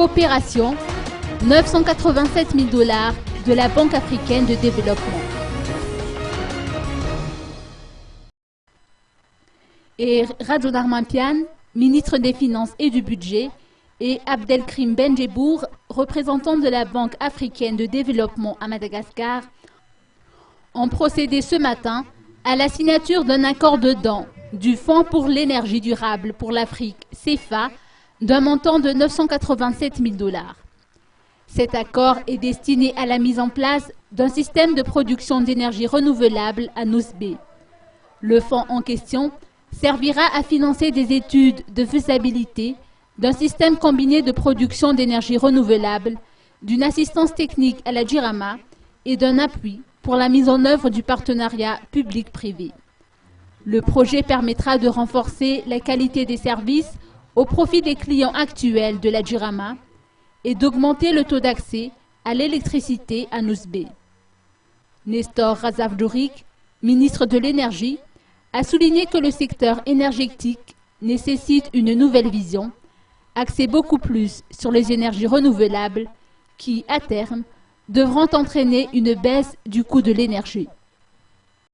coopération, 987 000 $ de la Banque africaine de développement. Et Radjo Darmapian, ministre des Finances et du Budget, et Abdelkrim Benjebour, représentant de la Banque africaine de développement à Madagascar, ont procédé ce matin à la signature d'un accord de dons du Fonds pour l'énergie durable pour l'Afrique, CEFA, d'un montant de 987 000 $. Cet accord est destiné à la mise en place d'un système de production d'énergie renouvelable à Nousbé. Le fonds en question servira à financer des études de faisabilité d'un système combiné de production d'énergie renouvelable, d'une assistance technique à la Jirama et d'un appui pour la mise en œuvre du partenariat public-privé. Le projet permettra de renforcer la qualité des services au profit des clients actuels de la Jirama et d'augmenter le taux d'accès à l'électricité à Nousbé. Nestor Razavdourik, ministre de l'Énergie, a souligné que le secteur énergétique nécessite une nouvelle vision, axée beaucoup plus sur les énergies renouvelables qui, à terme, devront entraîner une baisse du coût de l'énergie.